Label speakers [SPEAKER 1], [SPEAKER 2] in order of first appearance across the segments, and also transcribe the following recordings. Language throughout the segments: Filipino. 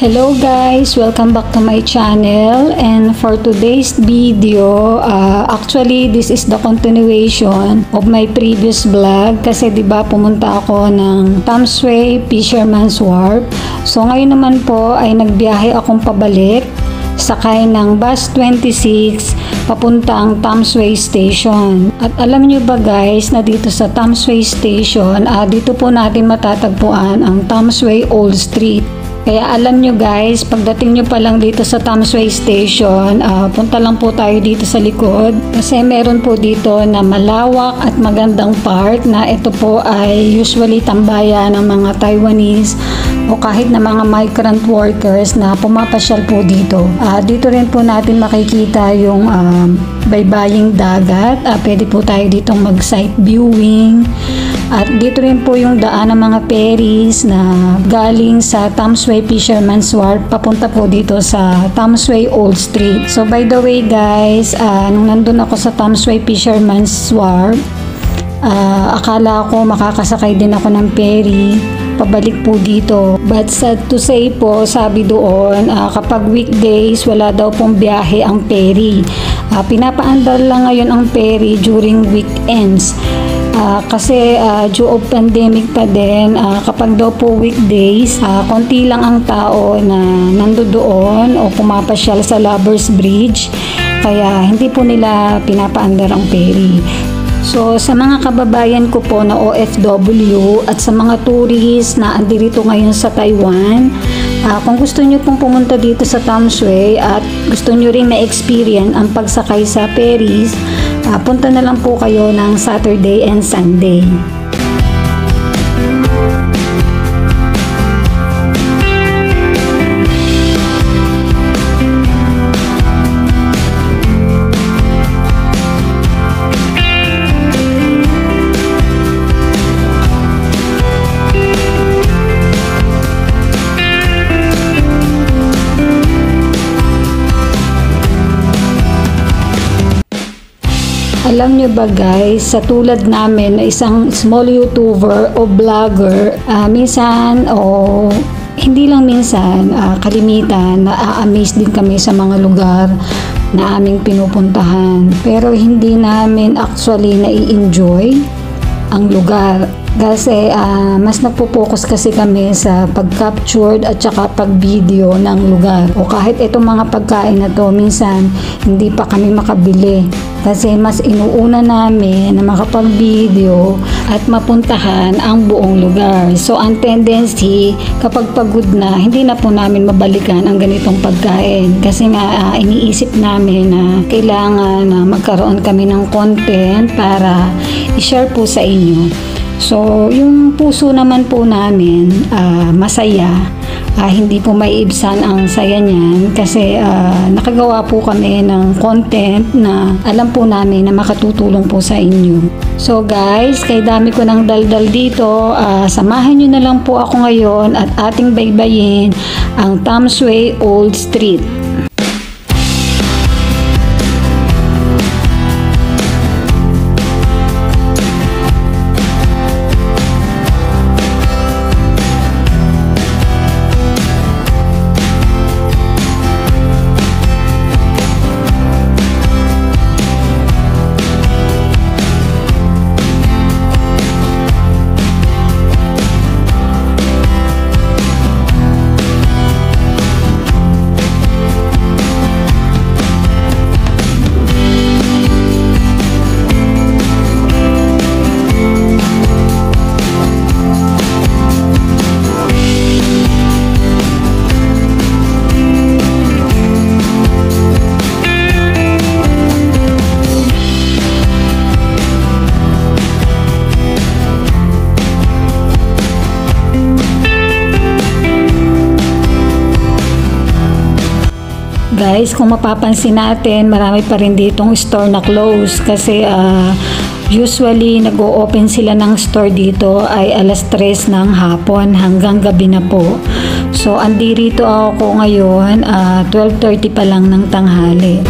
[SPEAKER 1] Hello guys! Welcome back to my channel, and for today's video, actually this is the continuation of my previous vlog kasi diba pumunta ako ng Tomsway Fisherman's Wharf. So ngayon naman po ay nagbiyahe akong pabalik, sakay ng bus 26 papuntang Tomsway Station. At alam nyo ba guys na dito sa Tomsway Station, dito po natin matatagpuan ang Tomsway Old Street. Kaya alam nyo guys, pagdating nyo pa lang dito sa Tomsway Station, punta lang po tayo dito sa likod. Kasi meron po dito na malawak at magandang park na ito po ay usually tambayan ng mga Taiwanese o kahit na mga migrant workers na pumapasyal po dito. Dito rin po natin makikita yung baybaying dagat. Pwede po tayo dito mag-sight viewing. At dito rin po yung daan ng mga ferries na galing sa Tomsway Fisherman's Wharf papunta po dito sa Tomsway Old Street. So by the way guys, nung nandun ako sa Tomsway Fisherman's Wharf, akala ko makakasakay din ako ng ferry pabalik po dito. But sad to say po, sabi doon, kapag weekdays wala daw pong biyahe ang ferry. Pinapaandar lang ngayon ang ferry during weekends. Kasi due of pandemic pa din, kapag daw po weekdays, konti lang ang tao na nandoon o pumapasyal sa Lovers Bridge, kaya hindi po nila pinapaandar ang ferry. So sa mga kababayan ko po na OFW at sa mga tourist na andirito ngayon sa Taiwan, kung gusto nyo pong pumunta dito sa Tomsway at gusto nyo rin ma-experience ang pagsakay sa ferries, punta na lang po kayo ng Saturday and Sunday. Alam nyo ba guys, sa tulad namin na isang small YouTuber o vlogger, minsan o hindi lang minsan, kalimitan, na-amaze din kami sa mga lugar na aming pinupuntahan. Pero hindi namin actually nai-enjoy ang lugar. Kasi mas nagpo-focus kasi kami sa pag-captured at saka pag-video ng lugar. O kahit itong mga pagkain na to, minsan hindi pa kami makabili. Kasi mas inuuna namin na makapag-video at mapuntahan ang buong lugar. So ang tendency, kapag pagod na, hindi na po namin mabalikan ang ganitong pagkain. Kasi nga iniisip namin na kailangan na magkaroon kami ng content para i-share po sa inyo. So, yung puso naman po namin, masaya. Hindi po may ibsan ang saya niyan kasi nakagawa po kami ng content na alam po namin na makatutulong po sa inyo. So guys, kay dami ko ng daldal dito, samahan nyo na lang po ako ngayon at ating baybayin ang Tomsway Old Street. Guys, kung mapapansin natin, marami pa rin ditong store na close kasi usually nag-o-open sila ng store dito ay alas 3 ng hapon hanggang gabi na po. So andirito ako ngayon, 12:30 pa lang ng tanghali.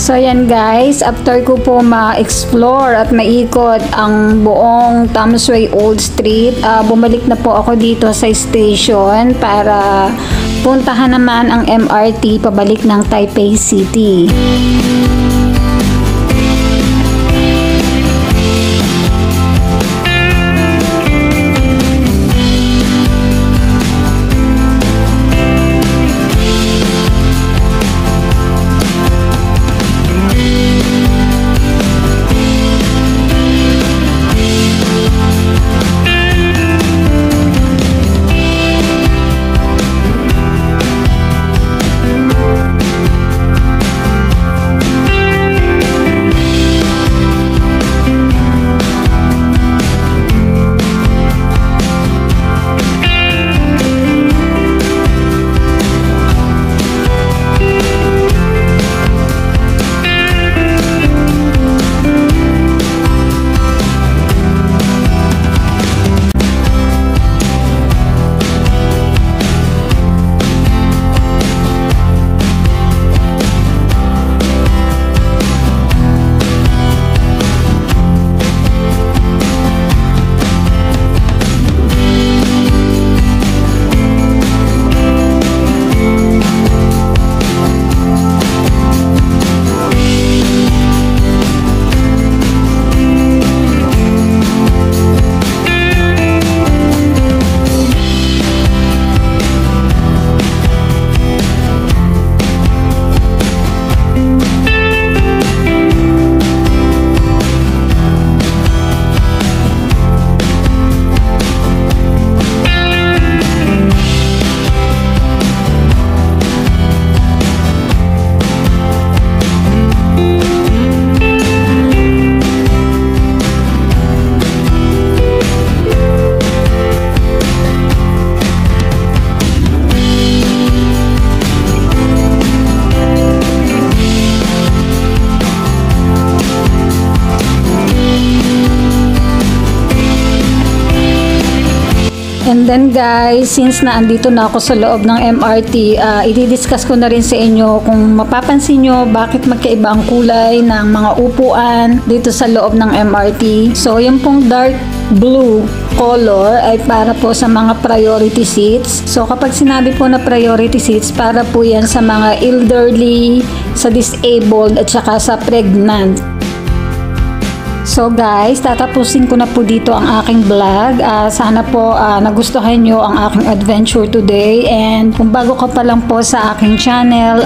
[SPEAKER 1] So yan guys, after ko po ma-explore at maikot ang buong Tom's Way Old Street, bumalik na po ako dito sa station para puntahan naman ang MRT pabalik ng Taipei City. And then guys, since na andito na ako sa loob ng MRT, i-discuss ko na rin sa inyo kung mapapansin nyo bakit magkaiba ang kulay ng mga upuan dito sa loob ng MRT. So yung pong dark blue color ay para po sa mga priority seats. So kapag sinabi po na priority seats, para po yan sa mga elderly, sa disabled at saka sa pregnant. So guys, tatapusin ko na po dito ang aking vlog. Sana po nagustuhan nyo ang aking adventure today. And kung bago ka pa lang po sa aking channel,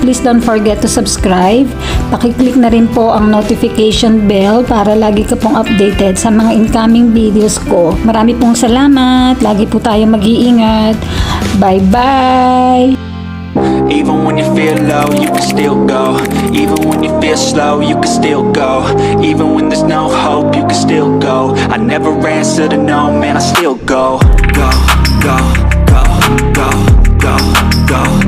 [SPEAKER 1] please don't forget to subscribe. Pakiclick na rin po ang notification bell para lagi ka pong updated sa mga incoming videos ko. Marami pong salamat. Lagi po tayo mag-iingat. Bye-bye!
[SPEAKER 2] Even when you feel low, you can still go. Even when you feel slow, you can still go. Even when there's no hope, you can still go. I never answer to no, man, I still go. Go, go, go, go, go, go.